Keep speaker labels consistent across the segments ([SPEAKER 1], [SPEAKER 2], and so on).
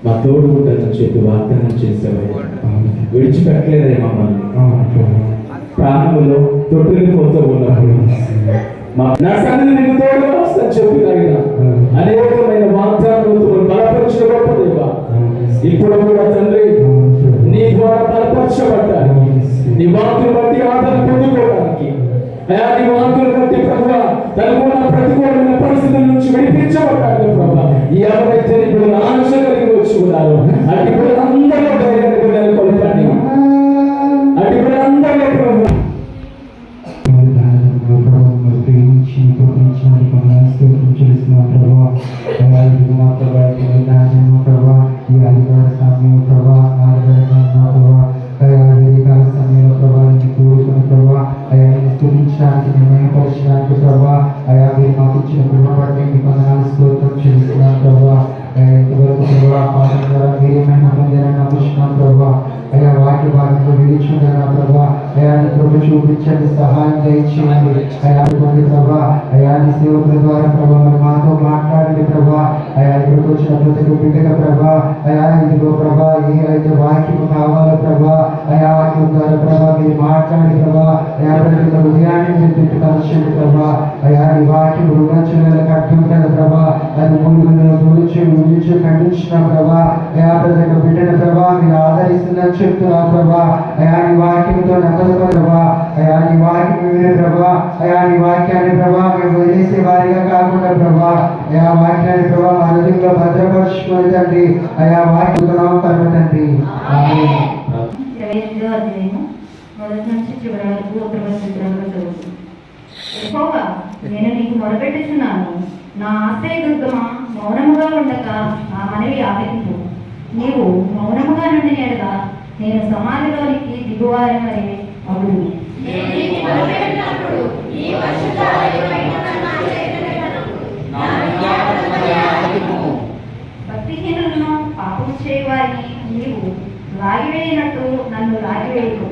[SPEAKER 1] మా తోడుగుంటని చెప్పి వాగ్దానం చేసేవయ్యా, విడిచిపెట్టలేదే మమ్మల్ని. ప్రాణములో తొట్టిల్లిపోతూ ఉన్నప్పుడు నా సన్నిధి నీకు తోడుగా వస్తాను చెప్పిన అనేకమైన వాగ్దానాలతో బలపరిచిన గొప్ప దేవా, ఇప్పుడు కూడా తండ్రి నీ ద్వారా బలపరచబడ్డారు. నీ వాక్కును బట్టి ఆదరణ పొందుకోవడానికి, నీ వాక్కును బట్టి ప్రభు తనకున్న ప్రతికూలమైన పరిస్థితుల నుంచి విడిపించబడ్డాడు. ప్రభు ఎవరైతే ఇప్పుడు ఆశ కలిగి వచ్చి ఉన్నారు అటు ఇప్పుడు అందరూ ధైర్యాన్ని నెలకొల్పండి. అటు ఇప్పుడు అందరూ ప్రభు
[SPEAKER 2] చేస్తున్న ప్రభావ నడిపించండి, సహాయం దయచేయండి అయా. ఇదిగోండి ప్రభా, అయా నీ సేవకుల ద్వారా ప్రభా మరి మాతో మాట్లాడండి ప్రభా. అయా ఇక్కడికి వచ్చిన ప్రతి ఒక్క బిడ్డగా ప్రభా, అయా ఇదిగో ప్రభా ఏదైతే వాక్యం కావాలో ప్రభా, అయా వాక్యం ద్వారా ప్రభా మీరు మాట్లాడి ప్రభా, అయా ప్రతి హృదయాన్ని మీరు తిట్టుకలచండి ప్రభా. అయా నీ వాక్యం హృదయాలకు అర్థం కదా ప్రభా, అది ముందు ఖండించిన ప్రభా. అయా ప్రతి ఒక్క బిడ్డను ప్రభా మీరు ఆదరిస్తుందని చెప్తున్నారు ప్రభా. అయా నీ వాక్యంతో నమ్మకం ప్రభా, అయా నీ వాక్యం వినే ప్రభా, అయా నీ వాక్యాన్ని ప్రభా మేము వదిలేసే వారిగా కాకుండా ప్రభా, అయా వాక్యాన్ని ప్రభా మా హృదయంలో భద్రపరుచుకుని తండ్రి, అయా వాక్యం తండ్రి.
[SPEAKER 3] మొదటి నుంచి చివరి వరకు యెహోవా, నేను నీకు మొరపెట్టుచున్నాను. నా ఆశ్రయదుర్గమా, మౌనముగా ఉండక నా మనవి ఆలకించు. నీవు మౌనముగా నుండి నేడగా నేను సమాధిలోనికి దిగువారి వరే అగుడు. భక్తిహీనులను పాపం చేయవారిని నీవు లాగివేయనట్టు నన్ను లాగివేయకు.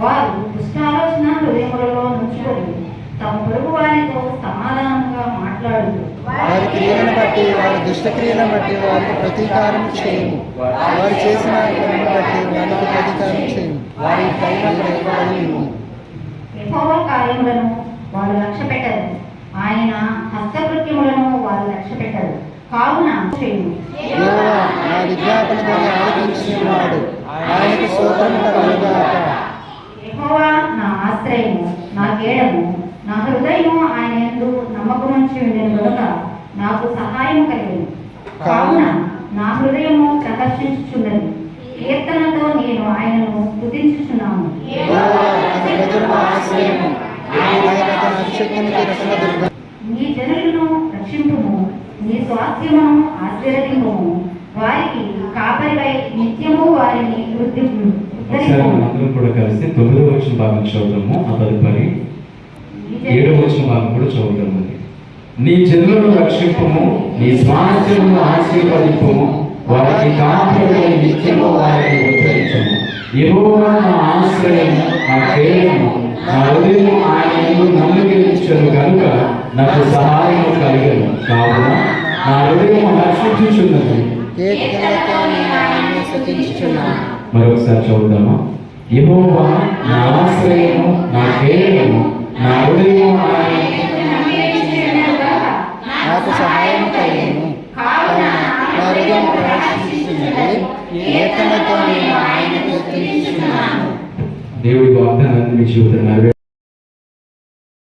[SPEAKER 3] వారు దుష్టాలోచన హృదయములలో నుంచుకొని తమ పొరుగు వారితో సమాధానంగా మాట్లాడు.
[SPEAKER 4] వారి క్రియలను బట్టి, వారి దుష్టక్రియలను బట్టి వారికి ప్రతీకారం చేయము. వారు చేసిన పనిని బట్టి వారికి ప్రతీకారం చేయము. వారి
[SPEAKER 3] యెహోవా కార్యములను వారు లక్ష్య పెట్టరు, ఆయన హస్తకృత్యములను వారు లక్ష్య పెట్టరు. కావున చేయము.
[SPEAKER 4] యెహోవా నా విజ్ఞాపనతో ఆలకించుచున్నాడు, ఆయనకు స్తోత్రము కలుగుగాక.
[SPEAKER 3] యెహోవా నా ఆశ్రయము, నా కేడము, నా హృదయము ఆయన యందు నమ్మకముంచి ఉండెను గనుక నాకు సహాయం కలిగింది. కావున నా హృదయము ప్రదర్శించుచున్నది, కీర్తనతో నేను ఆయనను స్తుతించుచున్నాను. నీ జనులను రక్షింపుము, నీ స్వాస్థ్యమును ఆశీర్వదింపుము. వారికి కాపరివై నిత్యము వారిని
[SPEAKER 1] అందరం కూడా కలిసి 9వ వచన భాగం చదువుతాము. ఆ తదుపరి 7వ వచన భాగం కూడా చదువుతాము. నీ జనులను రక్షింపుము, నీ స్వాస్థ్యమును ఆశీర్వదింపుము. వారికి కాపరివై నిత్యము వారిని ఉద్ధరించుము. యెహోవా నా ఆశ్రయము, నా కేడము, నా హృదయము ఆయన యందు నమ్మకముంచెను గనుక నాకు సహాయము కలిగెను. కావున నా హృదయము హర్షించుచున్నది. మరొకసారి చదువుదామా. యెహోవా నా ఆశ్రయము, నా కేడము, నా హృదయము ఆయన
[SPEAKER 4] నాకు సహాయం కలిగెను. నా హృదయం ప్రవేశిస్తున్నది, కీర్తనతో నేను ఆయనకు స్తుతించుచున్నాను.
[SPEAKER 1] దేవుడి వాగ్దానాన్ని మీ జీవితంలో